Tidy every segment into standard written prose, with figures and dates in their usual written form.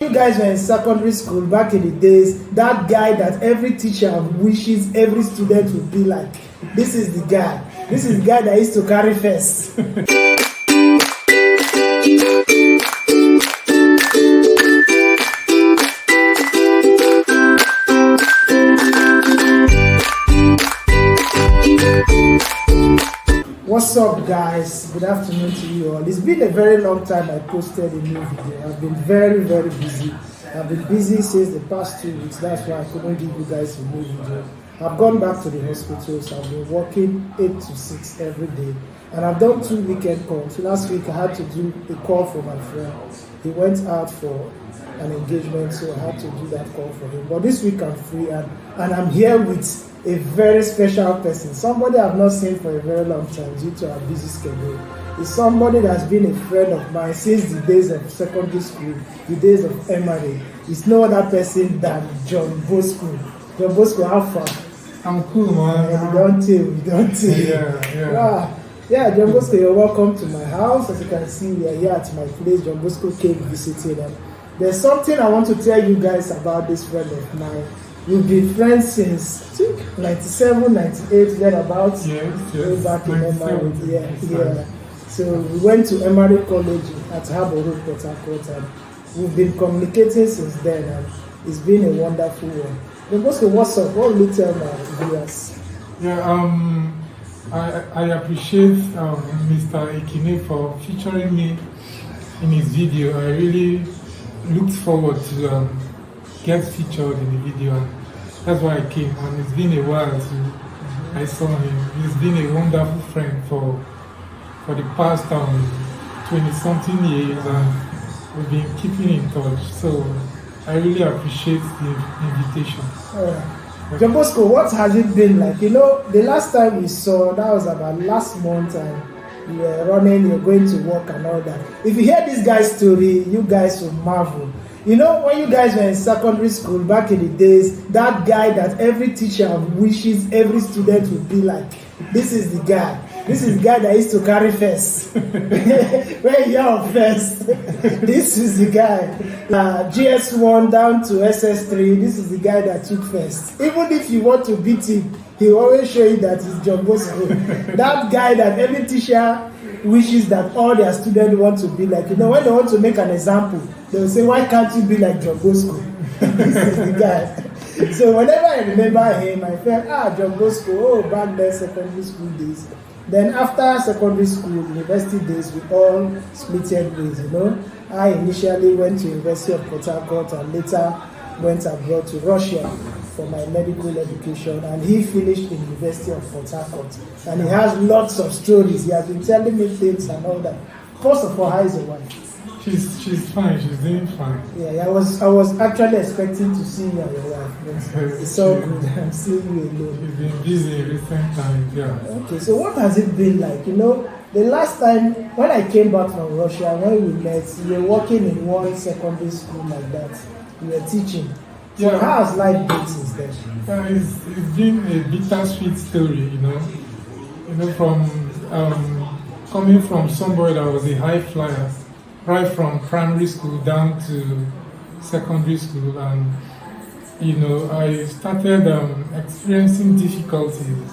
You guys were in secondary school back in the days, that guy that every teacher wishes every student would be like. This is the guy. This is the guy that used to carry first. What's up, guys? Good afternoon to you all. It's been a very long time I posted a new video. I've been very busy. I've been busy since the past 2 weeks. That's why I couldn't give you guys a new video. I've gone back to the hospital, so I've been working 8 to 6 every day. And I've done 2 weekend calls. Last week I had to do a call for my friend. He went out for an engagement, so I had to do that call for him. But this week I'm free and I'm here with a very special person, somebody I've not seen for a very long time due to our busy schedule. It's somebody that's been a friend of mine since the days of secondary school, the days of MRA. It's no other person than Johnbosco. Johnbosco, how far? I'm cool, man. You don't tell. Yeah, Johnbosco, you're welcome to my house. As you can see, we are here at my place. Johnbosco came visiting, and there's something I want to tell you guys about this friend of mine. We've been friends since, I think, 97, 98, thereabouts. Yes. Back in MRA. Yeah. So we went to MRA College at Harbour Road, Port Harcourt, and we've been communicating since then, and it's been a wonderful one. Johnbosco, what's up? What will you tell my viewers? Yeah, I appreciate Mr. Ekine for featuring me in his video. I really looked forward to get featured in the video, and that's why I came. And it's been a while since I saw him. He's been a wonderful friend for the past 20-something years, and we've been keeping in touch. So I really appreciate the invitation. Johnbosco, what has it been like? You know, the last time we saw, that was about last month, and you were running, you're going to work and all that. If you hear this guy's story, you guys will marvel. You know, when you guys were in secondary school back in the days, that guy that every teacher wishes every student would be like. This is the guy. This is the guy that used to carry first. When you're first. This is the guy. GS1 down to SS3, this is the guy that took first. Even if you want to beat him, he will always show you that it's Johnbosco. That guy that every teacher wishes that all their students want to be like. You know, when they want to make an example, they will say, why can't you be like Johnbosco? This is the guy. So whenever I remember him, I felt, Johnbosco, back then secondary school days. Then after secondary school, university days, we all split ways, you know. I initially went to University of Port Harcourt and later went abroad to Russia for my medical education, and he finished in University of Port Harcourt. And he has lots of stories. He has been telling me things and all that. First of all, how is your wife? She's fine. She's doing fine. Yeah, I was actually expecting to see you and your wife. It's so good. I'm seeing you alone. She's been busy in recent times, yeah. Okay, so what has it been like? You know, the last time when I came back from Russia, when we met, you were working in one secondary school like that. You were teaching. So how has life been since then? Yeah, it's been a bittersweet story, you know. From coming from somebody that was a high flyer, right from primary school down to secondary school, and I started experiencing difficulties,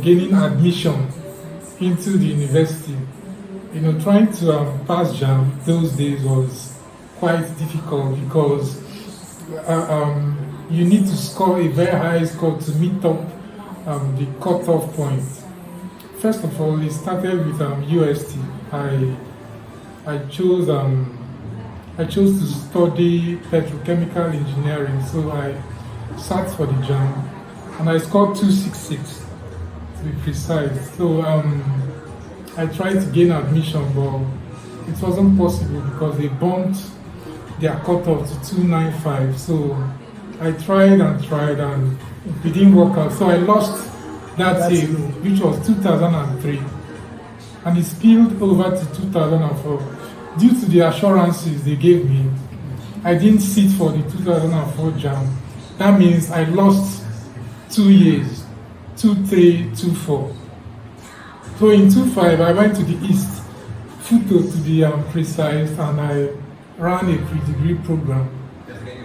gaining admission into the university. Trying to pass JAM those days was quite difficult because you need to score a very high score to meet up the cutoff point. First of all, it started with UST. I chose to study petrochemical engineering, so I sat for the JAM and I scored 266 to be precise. So I tried to gain admission, but it wasn't possible because they bumped their cutoff to 295. So I tried and it didn't work out. So I lost that year, which was 2003, and it spilled over to 2004. Due to the assurances they gave me, I didn't sit for the 2004 JAM. That means I lost 2 years, 23, 24. So in 25, I went to the east, Futo to be precise, and I ran a pre-degree program,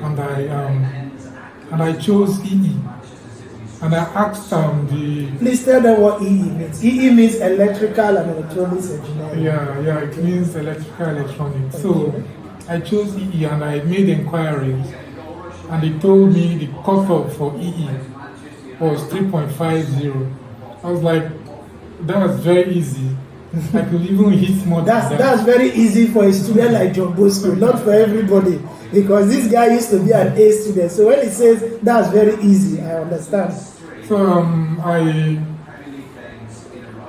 and I chose EE. And I asked the... Please tell them what EE means. EE means electrical and electronics engineering. Yeah, it means electrical electronics. Okay. So I chose EE and I made inquiries, and they told me the cutoff for EE was 3.50. I was like, that was very easy. I could even hit more than that. That's very easy for a student like Johnbosco, not for everybody. Because this guy used to be an A student. So when he says that's very easy, I understand. So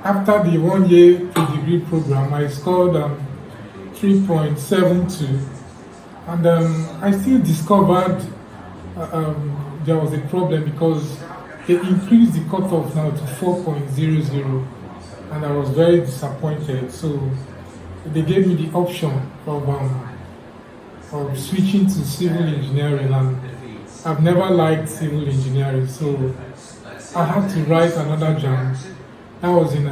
after the 1 year pre-degree program, I scored 3.72. And I still discovered there was a problem because they increased the cutoff now to 4.00. And I was very disappointed. So they gave me the option of switching to civil engineering, and I've never liked civil engineering, so I had to write another JAM. That was in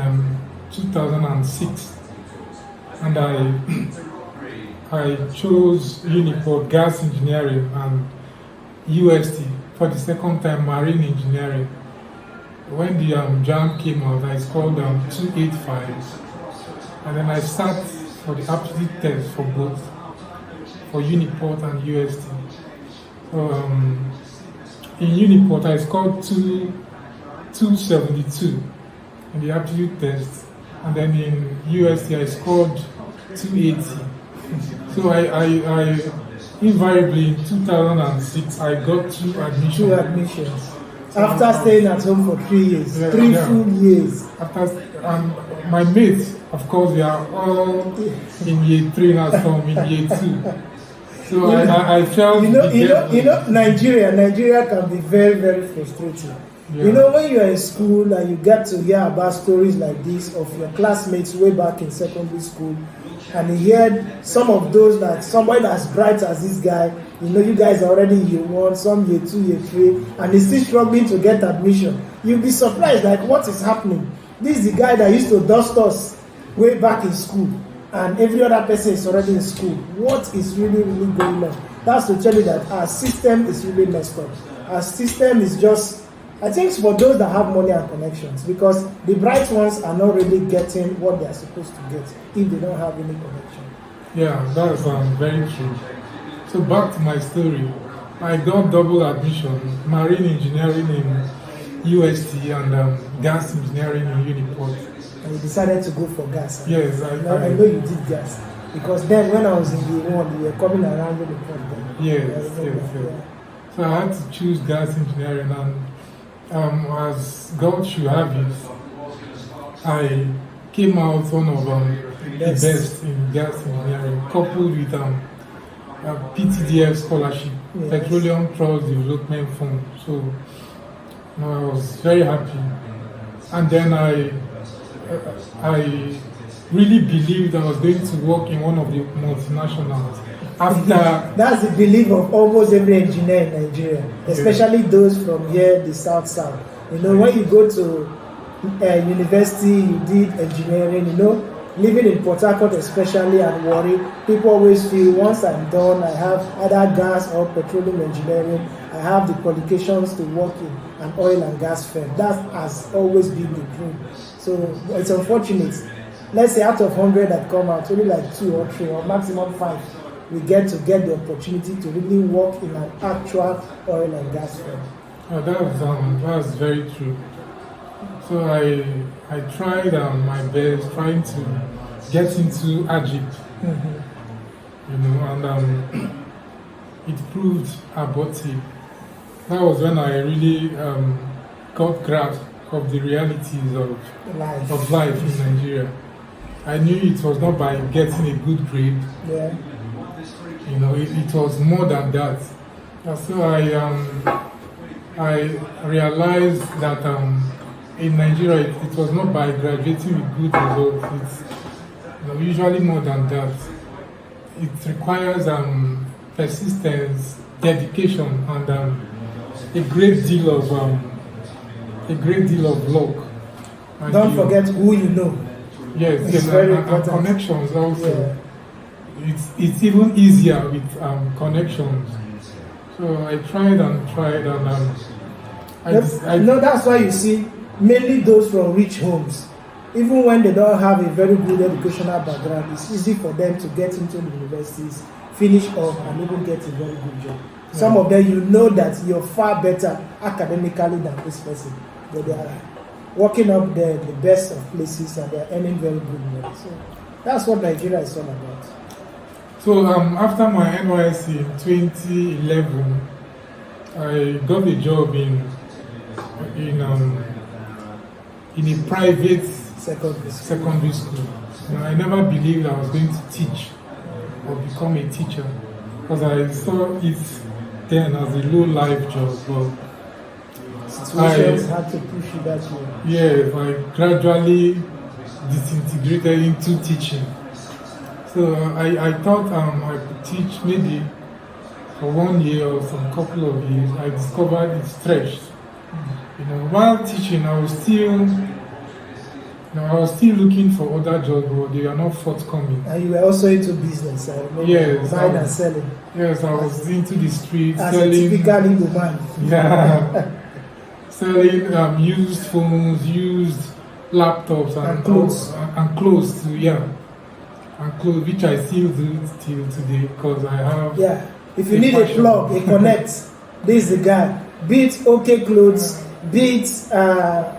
2006, and I chose Uniport Gas Engineering and UST for the second time, Marine Engineering. When the JAM came out, I scored 285, and then I sat for the aptitude test for both, for Uniport and UST. So in Uniport, I scored 272 in the aptitude test, and then in UST, I scored 280. So I invariably in 2006, I got 2 admissions. 2 admissions. After staying at home for 3 years, three full years. After, my mates, of course, they are all in year 3 now, some in year 2. So I felt... Nigeria can be very, very frustrating. Yeah. You know, when you're in school and you get to hear about stories like this of your classmates way back in secondary school, and you hear some of those, like somebody as bright as this guy, you know, you guys are already year 1, some year 2, year 3, and he's still struggling to get admission. You'll be surprised, like, what is happening? This is the guy that used to dust us way back in school, and every other person is already in school. What is really, really going on? That's to tell you that our system is really messed up. Our system is just, I think it's for those that have money and connections, because the bright ones are not really getting what they are supposed to get if they don't have any connection. Yeah, that's very true. So back to my story. I got double admission, marine engineering in UST and gas engineering in Uniport. And you decided to go for gas. Yes, I know you did gas. Because then when I was in year 1, you were coming around Uniport then. Yes. So I had to choose gas engineering, and as God should have it, I came out one of the best in gas engineering, coupled with PTDF scholarship, Petroleum Trust Development Fund. So I was very happy. And then I really believed I was going to work in one of the multinationals. That's the belief of almost every engineer in Nigeria, especially those from here, the South. You know, when you go to university, you did engineering, you know, living in Port Harcourt especially and Warri, people always feel once I'm done, I have either gas or petroleum engineering, I have the qualifications to work in an oil and gas firm. That has always been the dream. So it's unfortunate. Let's say out of 100 that come out, only like 2 or 3 or maximum 5 we get the opportunity to really work in an actual oil and gas firm. That's very true. So I tried my best trying to get into Egypt, you know, and it proved abortive. That was when I really got grasp of the realities of life in Nigeria. I knew it was not by getting a good grade. Yeah. You know, it was more than that. And so I realized that in Nigeria it was not by graduating with good results. It's usually more than that. It requires persistence, dedication, and a great deal of luck. And don't forget who you know. Yes, and connections also. Yeah. it's even easier with connections. So I tried and no, that's why you see mainly those from rich homes, even when they don't have a very good educational background, it's easy for them to get into the universities, finish up, and even get a very good job. Yeah. Some of them, you know that you're far better academically than this person, but they are working up there, the best of places, and they're earning very good money. So that's what Nigeria is all about. So after my NYSC in 2011, I got a job in a private secondary school. You know, I never believed I was going to teach or become a teacher because I saw it then as a low-life job. But situations had to push you that way. Yes, I gradually disintegrated into teaching. So I thought I could teach maybe for 1 year or some couple of years. I discovered it stretched. You know, while teaching, I was still looking for other jobs, but they are not forthcoming. And you were also into business, I remember. Yes, buying and selling. Yes, I was into the streets selling. As a typical Igbo man. Yeah, selling used phones, used laptops, and clothes. And clothes too. Yeah, and clothes, which I still do till today because I have. Yeah, if you need a plug, a connect, this is the guy. Be it OK Clothes, be it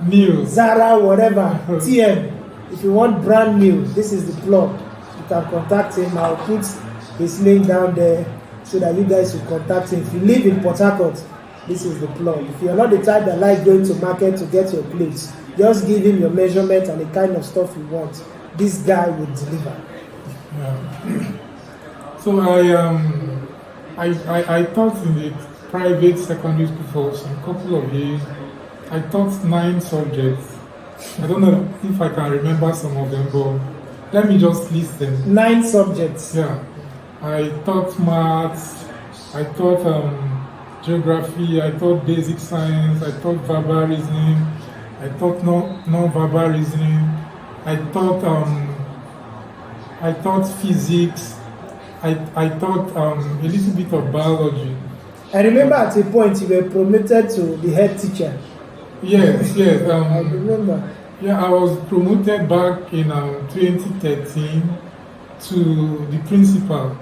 News, Zara, whatever, TM. If you want brand new, this is the plug. You can contact him. I'll put his link down there so that you guys will contact him. If you live in Port Harcourt, this is the plug. If you're not the type that like going to market to get your clothes, just give him your measurement and the kind of stuff you want. This guy will deliver. Yeah. So I taught in the private secondary school for some couple of years. I taught 9 subjects. I don't know if I can remember some of them, but let me just list them. 9 subjects. Yeah. I taught maths, I taught geography, I taught basic science, I taught verbal reasoning, I taught non-verbal reasoning, I taught physics, I taught a little bit of biology. I remember at a point you were promoted to the head teacher. Yes. I remember. Yeah, I was promoted back in 2013 to the principal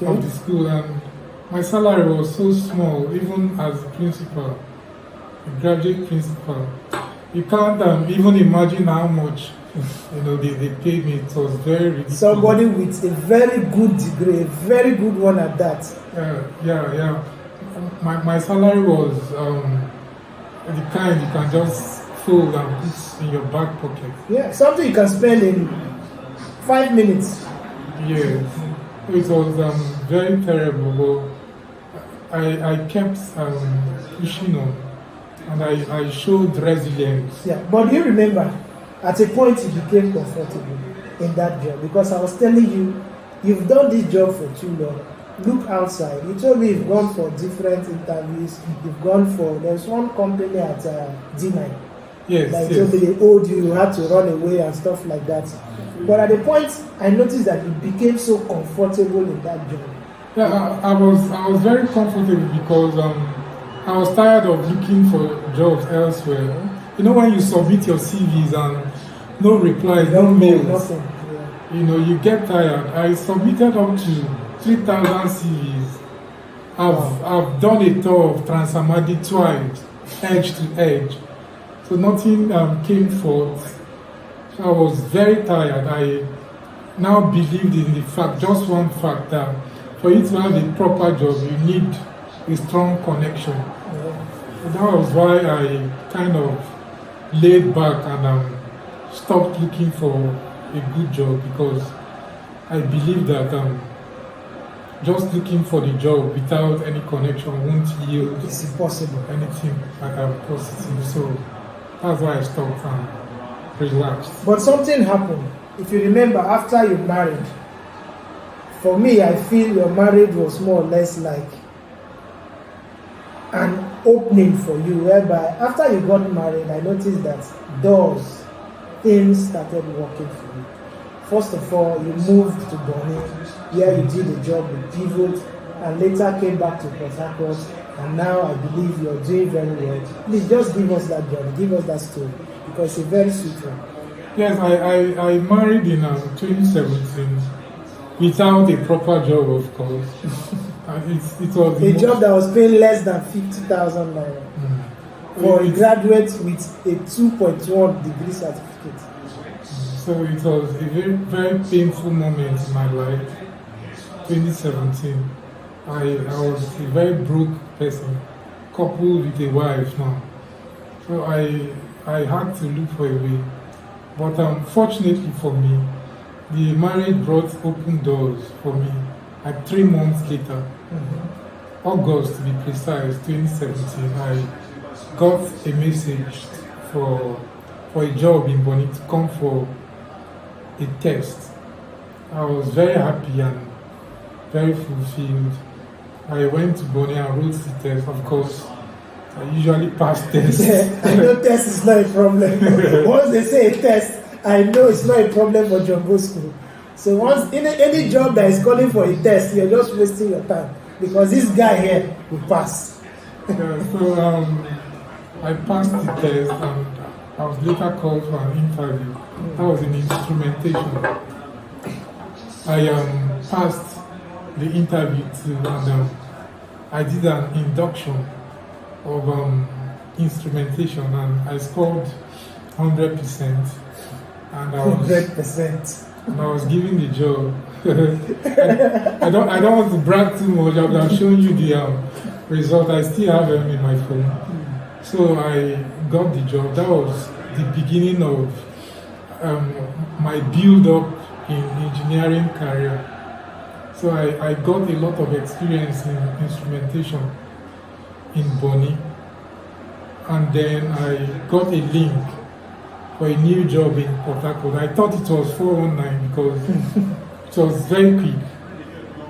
of the school, and my salary was so small, even as a principal, a graduate principal. You can't even imagine how much they paid me. It was very ridiculous. Somebody with a very good degree, a very good one at that. Yeah. My salary was the kind you can just fold and put in your back pocket. Yeah, something you can spend in 5 minutes. Yes, it was very terrible, but I kept pushing on, and I showed resilience. Yeah, but do you remember, at a point you became comfortable in that job? Because I was telling you, you've done this job for too long. Look outside. You told me you've gone for different interviews. You've gone for, there's one company at D9. Yes. Like told me they owed you had to run away and stuff like that. But at the point, I noticed that you became so comfortable in that job. Yeah, I was very comfortable because I was tired of looking for jobs elsewhere. You know, when you submit your CVs and no replies, no mails, nothing. Yeah. You get tired. I submitted up to 3,000 CVs. I've done a tour of Transamadi twice, edge to edge. So nothing came forth. So I was very tired. I now believed in the fact, just one fact, that for you to have a proper job, you need a strong connection. Yeah. So that was why I kind of laid back and stopped looking for a good job, because I believe that just looking for the job without any connection won't yield it's impossible. anything positive. So that's why I stopped and relaxed. But something happened. If you remember, after you married, for me, I feel your marriage was more or less like an opening for you, whereby after you got married, I noticed that things started working for you. First of all, you moved to Bonny, where you did a job with Pivot, and later came back to Port Harcourt, and now I believe you're doing very well. Please just give us that journey, give us that story, because it's a very sweet one. Yes, I married in 2017 without a proper job, of course. It was a job that was paying less than 50,000 naira for a graduate with a 2.1 degree certificate. So it was a very, very painful moment in my life. 2017. I was a very broke person, coupled with a wife now. So I had to look for a way. But fortunately for me, the marriage brought open doors for me. Like 3 months later, August to be precise, 2017, I got a message for a job in Bonny to come for a test. I was very happy and very fulfilled. I went to Bonny and wrote the test. Of course, I usually pass tests. I know test is not a problem. Once they say a test, I know it's not a problem for Johnbosco. So once in any job that is calling for a test, you're just wasting your time because this guy here will pass. Yeah, so I passed the test and I was later called for an interview. That was in instrumentation. I passed the interview too, and I did an induction of instrumentation, and I scored 100%. And I was 100%. And I was given the job. I don't want to brag too much. I've shown you the result. I still have them in my phone. So I got the job. That was the beginning of my build-up in engineering career. So I got a lot of experience in instrumentation in Bonny. And then I got a link for a new job in Port Harcourt. I thought it was 419 because it was very quick.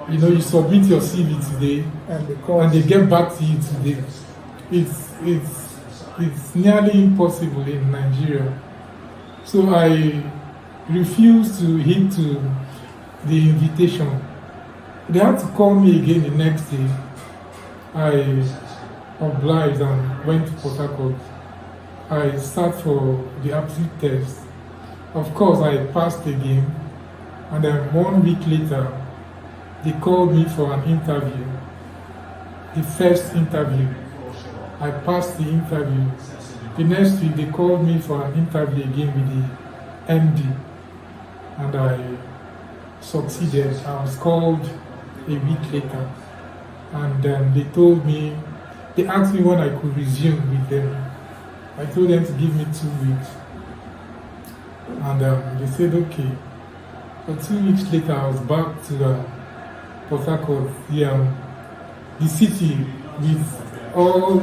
You know, you submit your CV today and they get back to you today. It's nearly impossible in Nigeria. So I refused to hit to the invitation. They had to call me again the next day. I obliged and went to Port Harcourt. I sat for the aptitude test. Of course, I passed again. And then 1 week later, they called me for an interview. The first interview. I passed the interview. The next week, they called me for an interview again with the MD. And I succeeded. I was called a week later. And they asked me when I could resume with them. I told them to give me 2 weeks. And they said, okay. So 2 weeks later, I was back to Port Harcourt, the city with all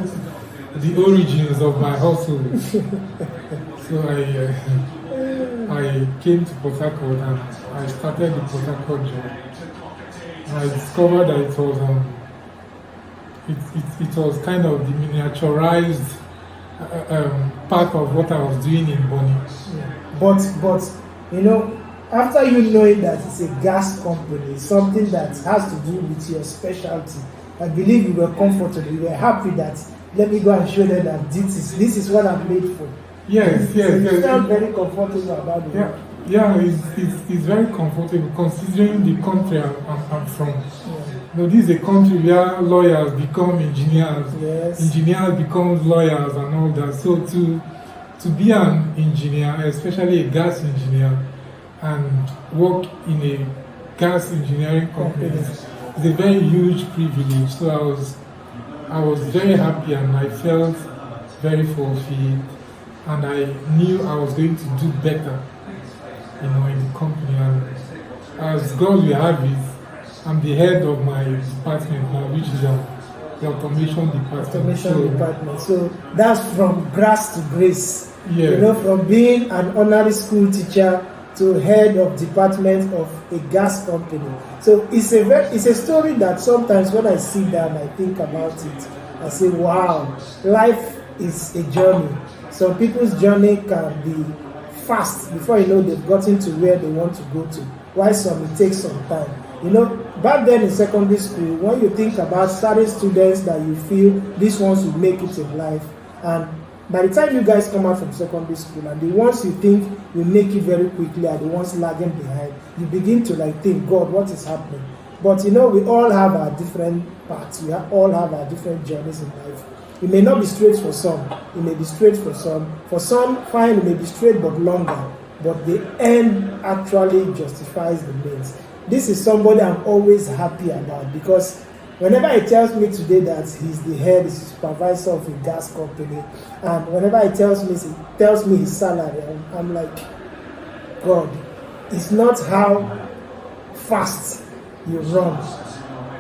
the origins of my household. So I came to Port Harcourt and I started the Port Harcourt job. And I discovered that it was kind of the miniaturized part of what I was doing in Bonny. But you know, after you knowing that it's a gas company, something that has to do with your specialty, I believe you were comfortable. You were happy that let me go and show them that this is what I'm made for. Yes. You felt very comfortable about it. Yeah, it's very comfortable considering the country I'm from. You know, this is a country where lawyers become engineers, engineers become lawyers and all that. So to be an engineer, especially a gas engineer, and work in a gas engineering company is a very huge privilege. So I was very happy and I felt very fulfilled, and I knew I was going to do better, you know, in the company. And as God will have it, I'm the head of my department now, which is the automation department. So that's from grass to grace. Yeah. You know, from being an honorary school teacher to head of department of a gas company. So it's a story that sometimes when I sit down, I think about it. I say, wow, life is a journey. Some people's journey can be fast before you know they've gotten to where they want to go to. While some, it takes some time. You know, back then in secondary school, when you think about certain students that you feel these ones will make it in life, and by the time you guys come out from secondary school, and the ones you think will make it very quickly are the ones lagging behind, you begin to like think, God, what is happening? But you know, we all have our different paths. We all have our different journeys in life. It may not be straight for some. It may be straight for some. For some, fine, it may be straight but longer. But the end actually justifies the means. This is somebody I'm always happy about, because whenever he tells me today that he's the head, he's the supervisor of a gas company, and whenever he tells me his salary, I'm like, God, it's not how fast you run,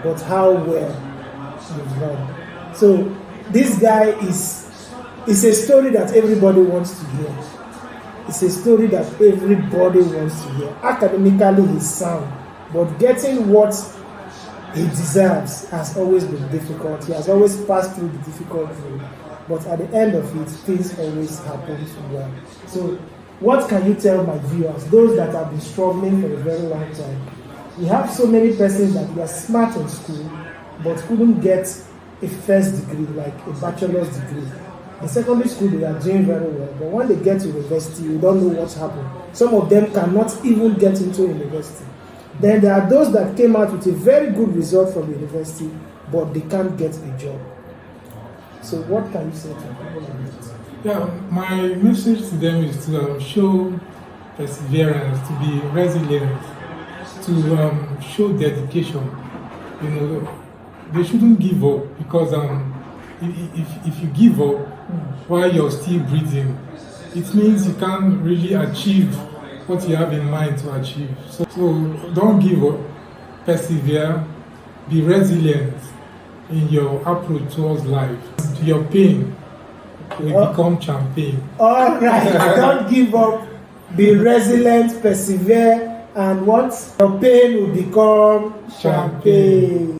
but how well you run. So this guy is a story that everybody wants to hear. It's a story that everybody wants to hear. Academically, he's sound, but getting what he deserves has always been difficult. He has always passed through the difficult road, but at the end of it, things always happen well. So, what can you tell my viewers, those that have been struggling for a very long time? We have so many persons that were smart in school, but couldn't get a first degree, like a bachelor's degree. In secondary school, they are doing very well, but when they get to university, we don't know what's happened. Some of them cannot even get into university. Then there are those that came out with a very good result from university, but they can't get a job. So what can you say to people like that? Yeah, my message to them is to show perseverance, to be resilient, to show dedication. You know, they shouldn't give up, because if you give up while you're still breathing, it means you can't really achieve what you have in mind to achieve. So don't give up, persevere, be resilient in your approach towards life. Your pain will become champagne. All right, don't give up, be resilient, persevere, and what? Your pain will become champagne.